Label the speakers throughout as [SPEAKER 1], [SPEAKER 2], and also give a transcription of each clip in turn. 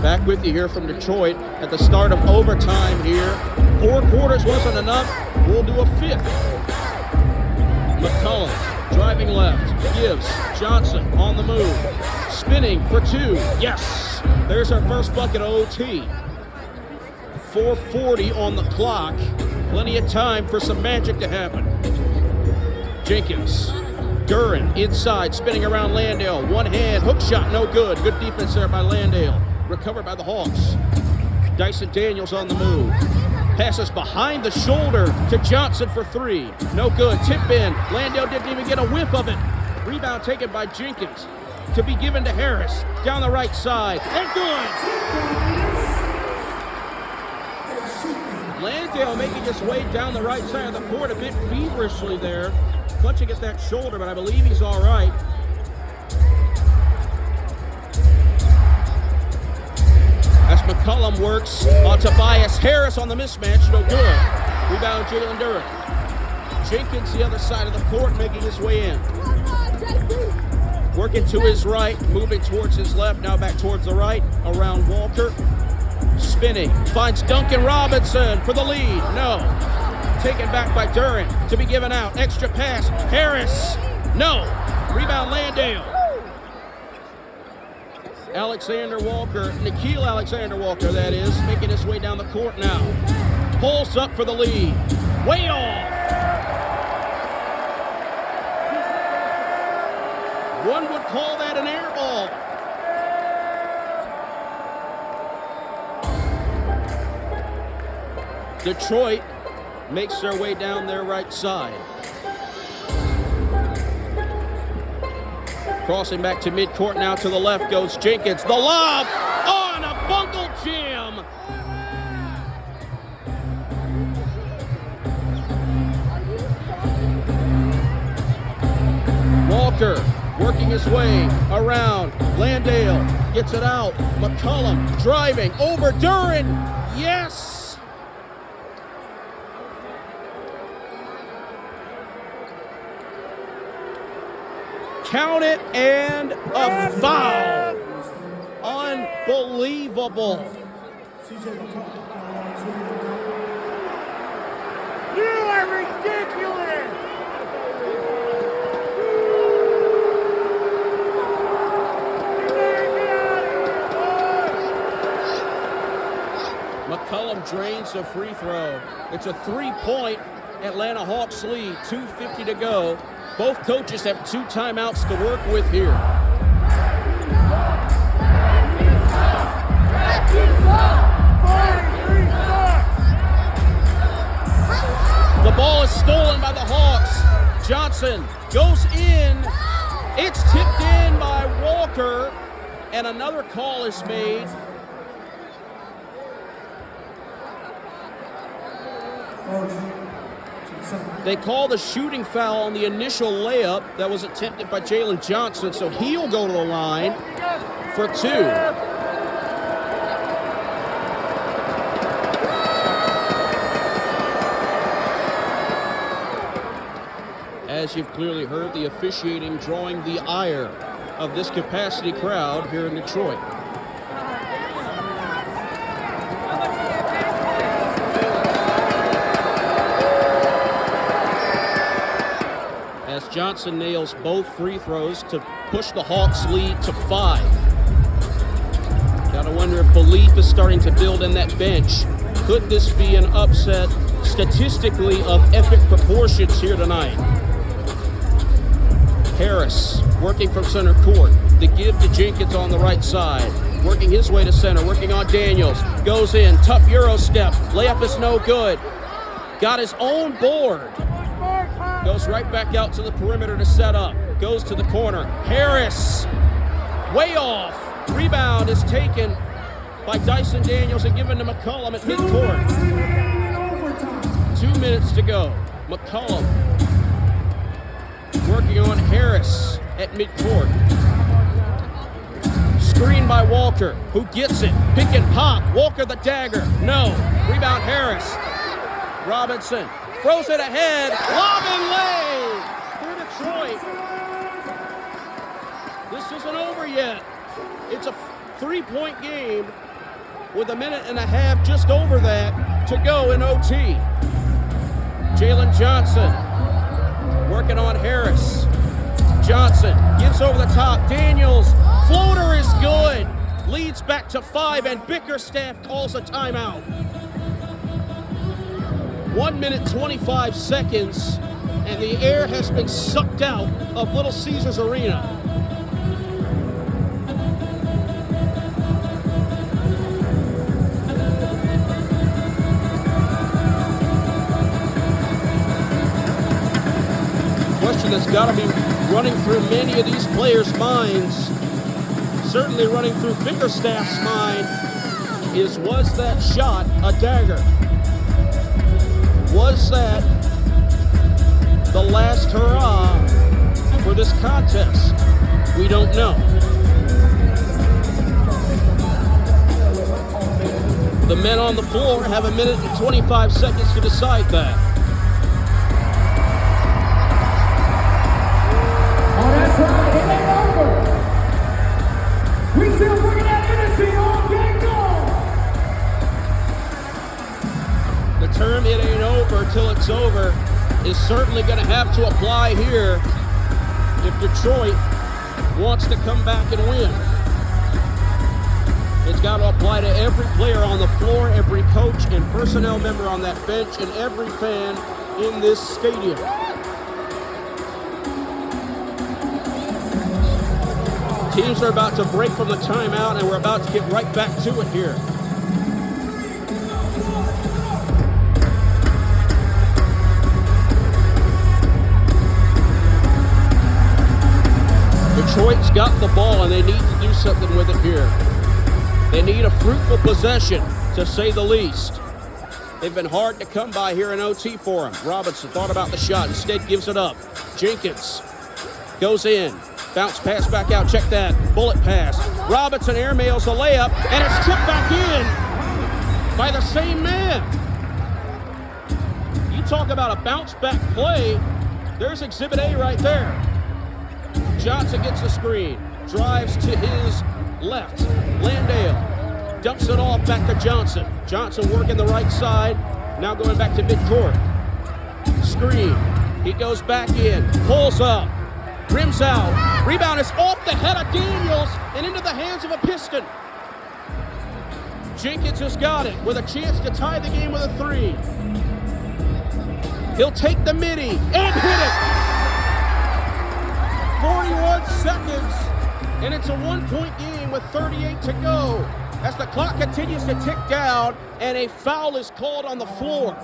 [SPEAKER 1] Back with you here from Detroit at the start of overtime here. 4 quarters wasn't enough. We'll do a 5th. McCollum driving left, gives Johnson on the move, spinning for 2. Yes, there's our first bucket of OT. 4:40 on the clock. Plenty of time for some magic to happen. Jenkins, Duran inside, spinning around Landale. One hand, hook shot, no good. Good defense there by Landale. Recovered by the Hawks. Dyson Daniels on the move. Passes behind the shoulder to Johnson for 3. No good. Tip in. Landale didn't even get a whiff of it. Rebound taken by Jenkins to be given to Harris. Down the right side. And good. Landale making his way down the right side of the court a bit feverishly there. Clutching at that shoulder, but I believe he's all right. As McCollum works on Tobias Harris on the mismatch, no good. Rebound Jalen Duran. Jenkins the other side of the court making his way in. Working to his right, moving towards his left, now back towards the right, around Walker. Spinning, finds Duncan Robinson for the lead, no. Taken back by Duran to be given out, extra pass, Harris, no. Rebound Landale. Alexander Walker, Nickeil Alexander Walker, that is, making his way down the court now. Pulls up for the lead. Way off. One would call that an air ball. Detroit makes their way down their right side. Crossing back to midcourt now to the left goes Jenkins. The lob on a bungle jam. Walker working his way around. Landale gets it out. McCollum driving over Duran. Yes. Count it, and a foul. Unbelievable.
[SPEAKER 2] You are ridiculous.
[SPEAKER 1] McCollum drains the free throw. It's a 3-point Atlanta Hawks lead, 2:50 to go. Both coaches have 2 timeouts to work with here. The ball is stolen by the Hawks. Johnson goes in. It's tipped in by Walker, and another call is made. They call the shooting foul on the initial layup that was attempted by Jalen Johnson, so he'll go to the line for 2. As you've clearly heard, the officiating drawing the ire of this capacity crowd here in Detroit. As Johnson nails both free throws to push the Hawks lead to 5. Gotta wonder if belief is starting to build in that bench. Could this be an upset statistically of epic proportions here tonight? Harris working from center court. The give to Jenkins on the right side. Working his way to center, working on Daniels. Goes in, tough Euro step. Layup is no good. Got his own board. Goes right back out to the perimeter to set up. Goes to the corner. Harris, way off. Rebound is taken by Dyson Daniels and given to McCollum at midcourt. 2 minutes to go. McCollum working on Harris at midcourt. Screen by Walker, who gets it. Pick and pop. Walker the dagger. No. Rebound Harris. Robinson throws it ahead. Lob and lay for Detroit. This isn't over yet. It's a 3-point game. with a minute and a half, just over that, to go in OT. Jalen Johnson working on Harris. Johnson gives over the top. Daniels, floater is good. Leads back to 5, and Bickerstaff calls a timeout. 1 minute, 25 seconds, and the air has been sucked out of Little Caesars Arena. Question that's got to be running through many of these players' minds, certainly running through Bickerstaff's mind, is was that shot a dagger? Was that the last hurrah for this contest? We don't know. The men on the floor have a minute and 25 seconds to decide that.
[SPEAKER 3] Oh, that's right. It ain't over. We still bringing that energy all game long.
[SPEAKER 1] The term "it ain't over till it's over" is certainly going to have to apply here if Detroit wants to come back and win. It's got to apply to every player on the floor, every coach and personnel member on that bench, and every fan in this stadium. Teams are about to break from the timeout, and we're about to get right back to it here. Detroit's got the ball, and they need to do something with it here. They need a fruitful possession, to say the least. They've been hard to come by here in OT for him. Robinson thought about the shot, instead gives it up. Jenkins goes in. Bounce pass back out, check that. Bullet pass. Robinson airmails a layup, and it's tipped back in by the same man. You talk about a bounce back play, there's Exhibit A right there. Johnson gets the screen, drives to his left. Landale dumps it off back to Johnson. Johnson working the right side, now going back to midcourt. Screen, he goes back in, pulls up. Rims out. Rebound is off the head of Daniels and into the hands of a Piston. Jenkins has got it with a chance to tie the game with a 3. He'll take the midi and hit it. 41 seconds, and it's a 1-point game with 38 to go as the clock continues to tick down and a foul is called on the floor.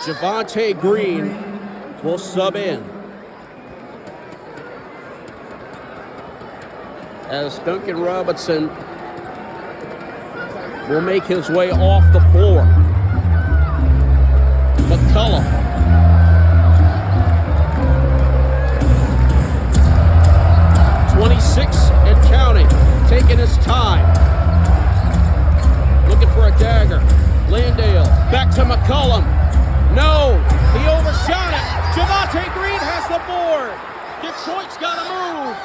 [SPEAKER 1] Javonte Green will sub in as Duncan Robinson will make his way off the floor. McCullum. 26 and counting, taking his time. Looking for a dagger. Landale, back to McCullum. No, he overshot it. Javonte Green has the board. Detroit's got to move.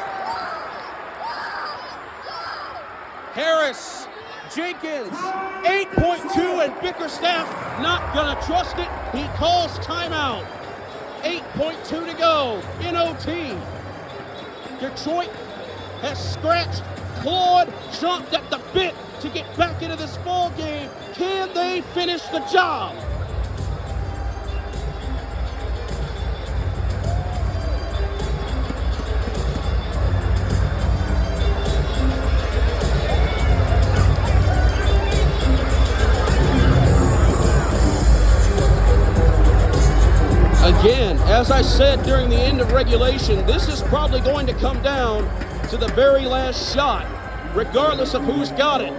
[SPEAKER 1] Harris, Jenkins, 8.2, and Bickerstaff not going to trust it. He calls timeout. 8.2 to go in OT. Detroit has scratched, clawed, chomped at the bit to get back into this ball game. Can they finish the job? Again, as I said during the end of regulation, this is probably going to come down to the very last shot, regardless of who's got it.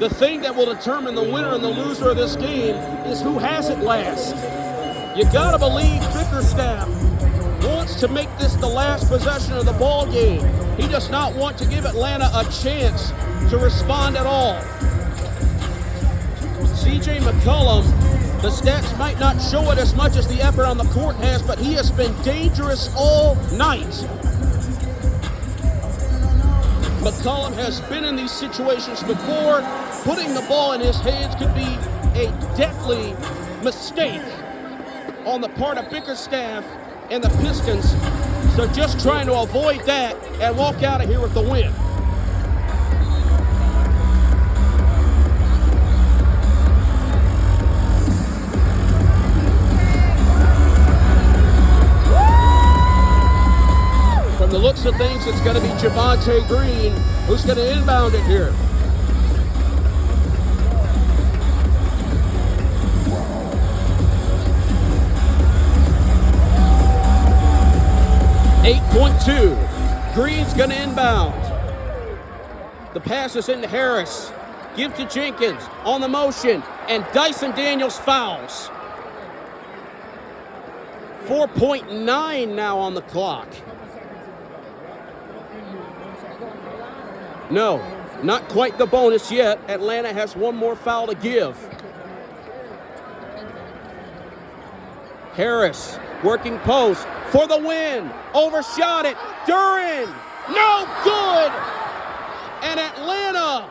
[SPEAKER 1] The thing that will determine the winner and the loser of this game is who has it last. You gotta believe Bickerstaff wants to make this the last possession of the ball game. He does not want to give Atlanta a chance to respond at all. CJ McCollum The stats might not show it as much as the effort on the court has, but he has been dangerous all night. McCollum has been in these situations before. Putting the ball in his hands could be a deadly mistake on the part of Bickerstaff and the Pistons. So just trying to avoid that and walk out of here with the win. From the looks of things, it's going to be Javonte Green who's going to inbound it here. .2. Green's going to inbound. The pass is into Harris. Give to Jenkins on the motion, and Dyson Daniels fouls. 4.9 now on the clock. No, not quite the bonus yet. Atlanta has one more foul to give. Harris working post for the win. Overshot it. Duran. No good. And Atlanta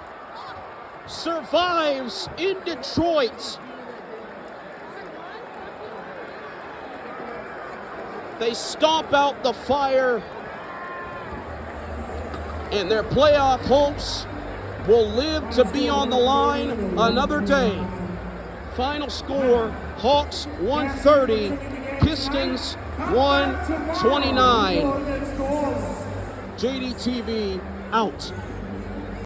[SPEAKER 1] survives in Detroit. They stomp out the Fire. And their playoff hopes will live to be on the line another day. Final score, Hawks 130, Pistons 129. JDTV out.